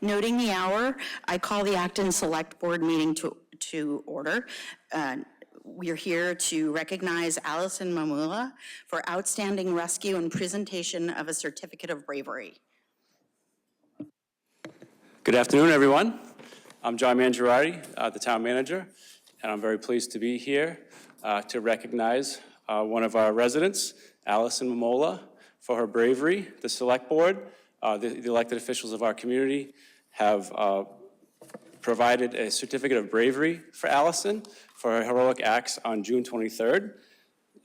Noting the hour, I call the Acton Select Board meeting to order. We're here to recognize Alison Mammola for outstanding rescue and presentation of a certificate of bravery. Good afternoon, everyone. I'm John Mangiarati, the town manager, and I'm very pleased to be here to recognize one of our residents, Alison Mammola, for her bravery. The Select Board, the elected officials of our community have provided a certificate of bravery for Alison for her heroic acts on June 23rd.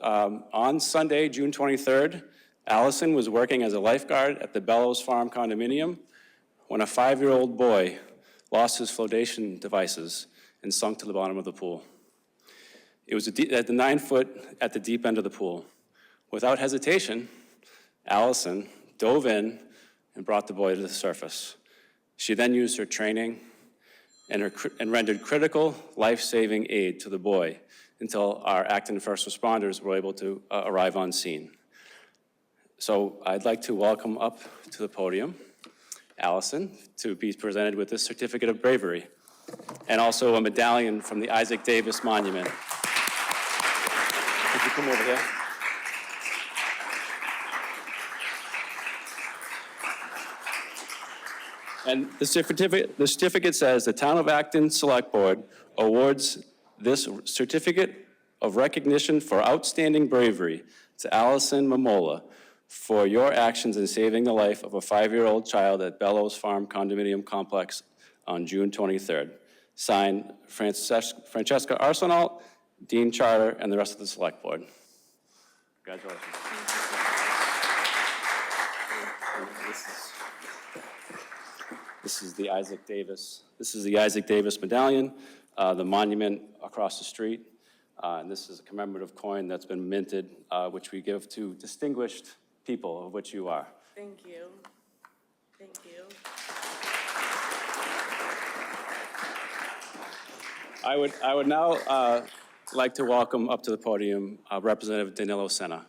On Sunday, June 23rd, Alison was working as a lifeguard at the Bellows Farm condominium when a 5-year-old boy lost his flotation devices and sunk to the bottom of the pool. It was at the 9-foot at the deep end of the pool. Without hesitation, Alison dove in and brought the boy to the surface. She then used her training and rendered critical life-saving aid to the boy until our Acton first responders were able to arrive on scene. So I'd like to welcome up to the podium Alison to be presented with this certificate of bravery and also a medallion from the Isaac Davis Monument. If you come over here. And the certificate says the Town of Acton Select Board awards this certificate of recognition for outstanding bravery to Alison Mammola for your actions in saving the life of a 5-year-old child at Bellows Farm condominium complex on June 23rd. Signed, Francesca Arsenault, Dean Charter, and the rest of the Select Board. Congratulations. This is the Isaac Davis. This is the Isaac Davis medallion, the monument across the street. And this is a commemorative coin that's been minted, which we give to distinguished people, of which you are. Thank you. Thank you. I would now like to welcome up to the podium Representative Danilo Senna.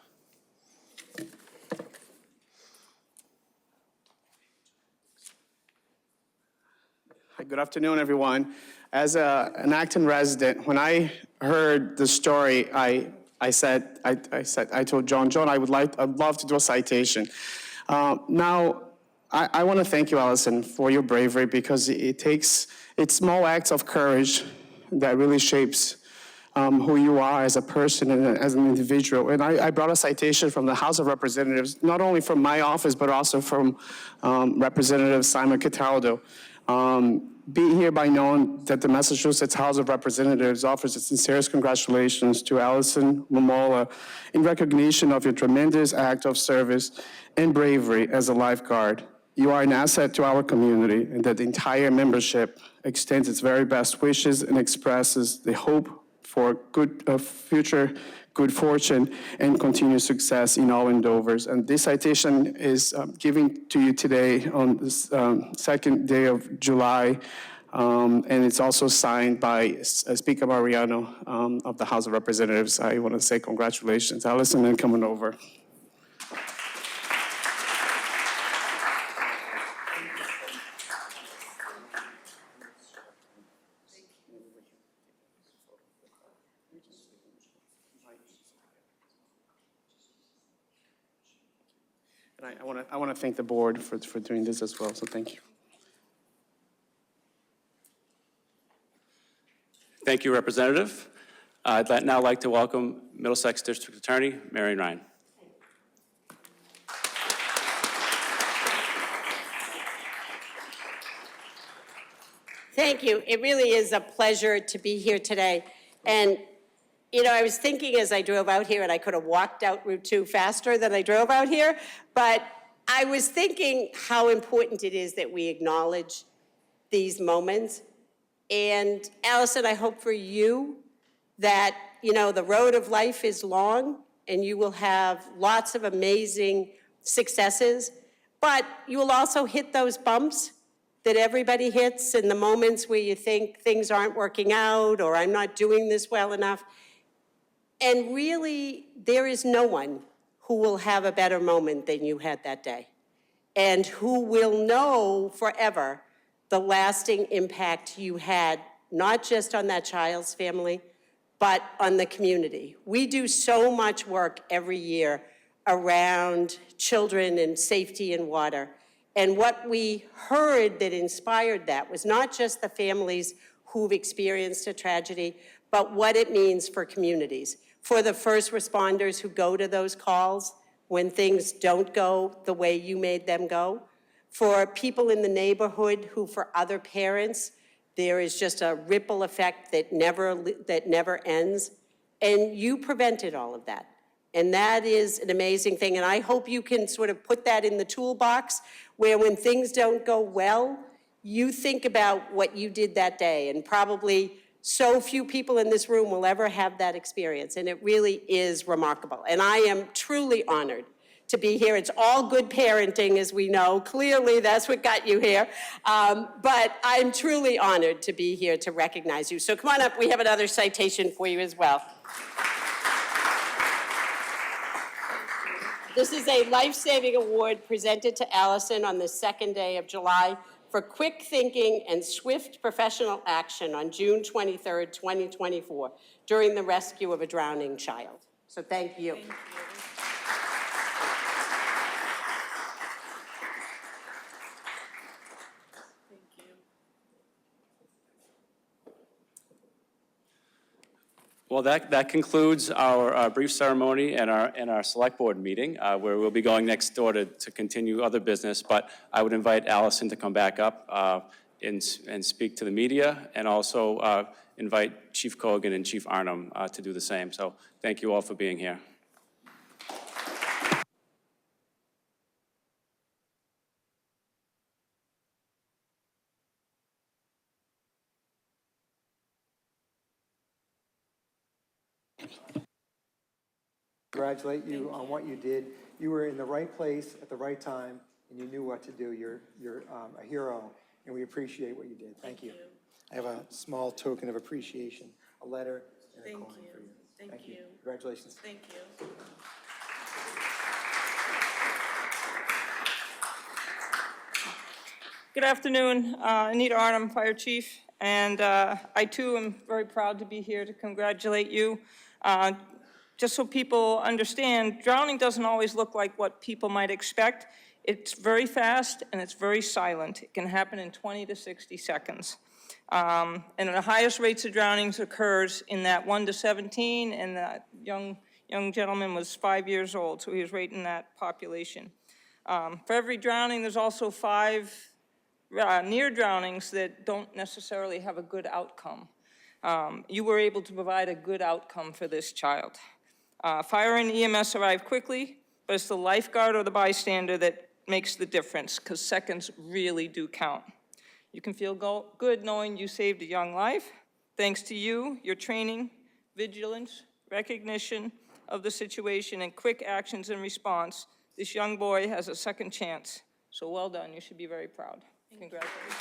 Hi, good afternoon, everyone. As an Acton resident, when I heard the story, I told John, I'd love to do a citation. Now, I want to thank you, Alison, for your bravery, because it's small acts of courage that really shapes who you are as a person and as an individual. And I brought a citation from the House of Representatives, not only from my office, but also from Representative Simon Cataldo. Be it hereby known that the Massachusetts House of Representatives offers its sincerest congratulations to Alison Mammola in recognition of your tremendous act of service and bravery as a lifeguard. You are an asset to our community, and that the entire membership extends its very best wishes and expresses the hope for future good fortune and continued success in all endeavors. And this citation is given to you today on this second day of July, and it's also signed by Speaker Mariano of the House of Representatives. I want to say congratulations, Alison, and coming over. And I want to thank the board for doing this as well, so thank you. Thank you, Representative. I'd now like to welcome Middlesex District Attorney, Marion Ryan. Thank you. It really is a pleasure to be here today. And, you know, I was thinking as I drove out here, and I could have walked out Route 2 faster than I drove out here, but I was thinking how important it is that we acknowledge these moments. And Alison, I hope for you that, you know, the road of life is long and you will have lots of amazing successes, but you will also hit those bumps that everybody hits in the moments where you think things aren't working out or I'm not doing this well enough. And really, there is no one who will have a better moment than you had that day and who will know forever the lasting impact you had, not just on that child's family, but on the community. We do so much work every year around children and safety and water. And what we heard that inspired that was not just the families who've experienced a tragedy, but what it means for communities, for the first responders who go to those calls when things don't go the way you made them go, for people in the neighborhood who, for other parents, there is just a ripple effect that never ends. And you prevented all of that. And that is an amazing thing. And I hope you can sort of put that in the toolbox where when things don't go well, you think about what you did that day. And probably so few people in this room will ever have that experience. And it really is remarkable. And I am truly honored to be here. It's all good parenting, as we know. Clearly, that's what got you here. But I'm truly honored to be here to recognize you. So come on up. We have another citation for you as well. This is a life-saving award presented to Alison on the 2nd day of July for quick thinking and swift professional action on June 23rd, 2024, during the rescue of a drowning child. So thank you. Thank you. Well, that concludes our brief ceremony and our select board meeting, where we'll be going next door to continue other business. But I would invite Allison to come back up and speak to the media, and also invite Chief Cogan and Chief Arnhem to do the same. So thank you all for being here. Congratulate you on what you did. You were in the right place at the right time, and you knew what to do. You're a hero, and we appreciate what you did. Thank you. I have a small token of appreciation, a letter and a coin for you. Thank you. Congratulations. Thank you. Good afternoon, Anita Arnhem, Fire Chief, and I too am very proud to be here to congratulate you. Just so people understand, drowning doesn't always look like what people might expect. It's very fast and it's very silent. It can happen in 20 to 60 seconds. And the highest rates of drownings occurs in that 1 to 17, and that young gentleman was 5 years old, so he was right in that population. For every drowning, there's also 5 near drownings that don't necessarily have a good outcome. You were able to provide a good outcome for this child. Fire and EMS arrive quickly, but it's the lifeguard or the bystander that makes the difference, because seconds really do count. You can feel good knowing you saved a young life. Thanks to you, your training, vigilance, recognition of the situation, and quick actions in response, this young boy has a second chance. So well done. You should be very proud. Congratulations.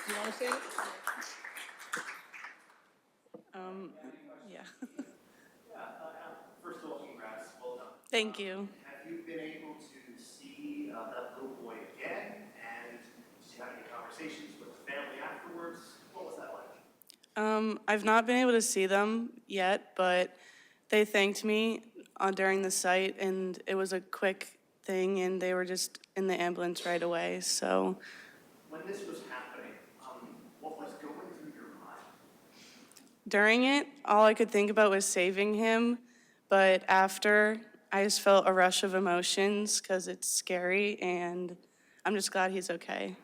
You want to say it? Yeah. First of all, congrats. Well done. Thank you. Have you been able to see that little boy again? And did you have any conversations with the family afterwards? What was that like? I've not been able to see them yet, but they thanked me during the site, and it was a quick thing, and they were just in the ambulance right away. So When this was happening, what was going through your mind? during it, all I could think about was saving him, but after, I just felt a rush of emotions because it's scary, and I'm just glad he's okay.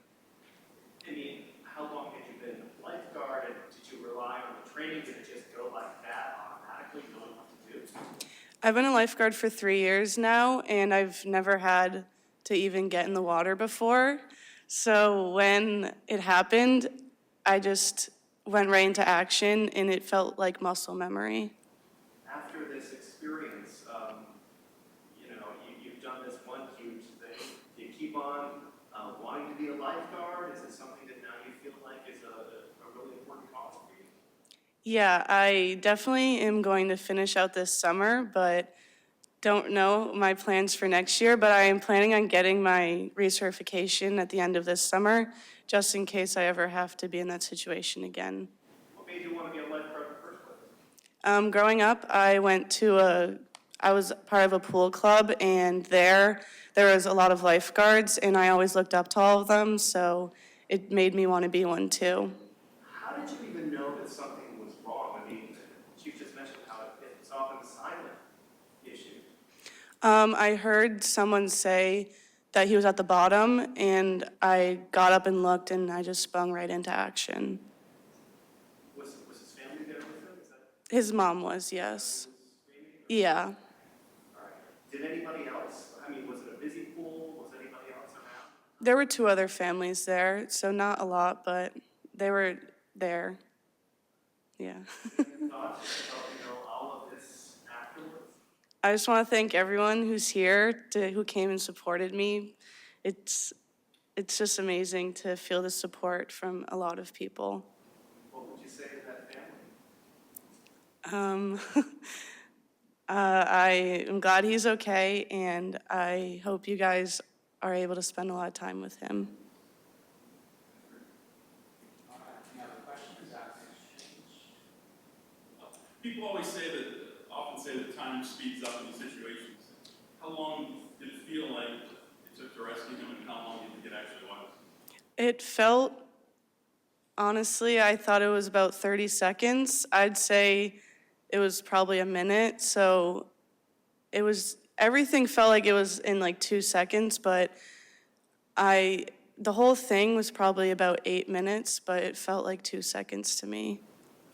I mean, how long had you been a lifeguard, and did you rely on the training? Did it just go like that automatically, knowing what to do? I've been a lifeguard for 3 years now, and I've never had to even get in the water before. So when it happened, I just went right into action, and it felt like muscle memory. After this experience, you've done this one huge thing. Do you keep on wanting to be a lifeguard? Is it something that now you feel like is a really important cause for you? Yeah, I definitely am going to finish out this summer, but don't know my plans for next year, but I am planning on getting my recertification at the end of this summer, just in case I ever have to be in that situation again. What made you want to be a lifeguard in the first place? Growing up, I was part of a pool club, and there was a lot of lifeguards, and I always looked up to all of them, so it made me want to be one too. How did you even know that something was wrong? I mean, Chief just mentioned how it's often a silent issue. I heard someone say that he was at the bottom, and I got up and looked, and I just sprung right into action. Was his family there with him? Is that His mom was, yes. Yeah. all right? Did anybody else? I mean, was it a busy pool? Was anybody else around? There were 2 other families there, so not a lot, but they were there. Yeah. Any thoughts about, all of this afterwards? I just want to thank everyone who's here, who came and supported me. It's just amazing to feel the support from a lot of people. What would you say to that family? I am glad he's okay, and I hope you guys are able to spend a lot of time with him. People often say that time speeds up in these situations. How long did it feel like it took to rescue him, and how long do you think it actually was? It felt, honestly, I thought it was about 30 seconds. I'd say it was probably a minute, so everything felt like it was in like 2 seconds, but the whole thing was probably about 8 minutes, but it felt like 2 seconds to me.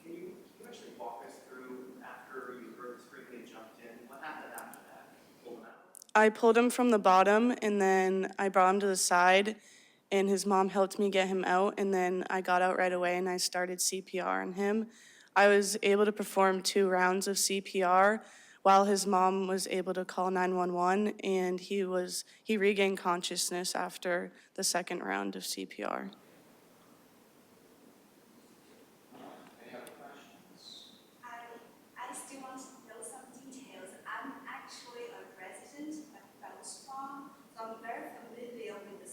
Can you actually walk us through after you heard the screaming and jumped in? What happened after that? Pull him out? I pulled him from the bottom, and then I brought him to the side, and his mom helped me get him out, and then I got out right away, and I started CPR on him. I was able to perform 2 rounds of CPR while his mom was able to call 911, and he regained consciousness after the 2nd round of CPR. I still want to know some details. I'm actually a resident of Bells Farm, so I'm very familiar with the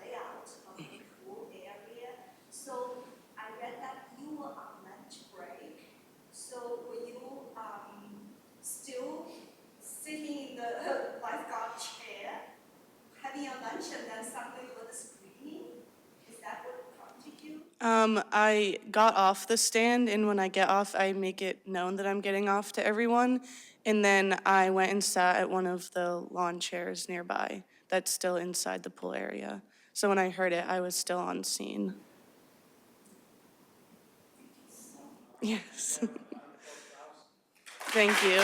layout of the pool area. So I read that you were on lunch break. So were you still sitting in the lifeguard chair, having your lunch, and then suddenly you were screaming? Is that what prompted you? I got off the stand, and when I get off, I make it known that I'm getting off to everyone. And then I went and sat at one of the lawn chairs nearby that's still inside the pool area. So when I heard it, I was still on scene. Yes. Thank you.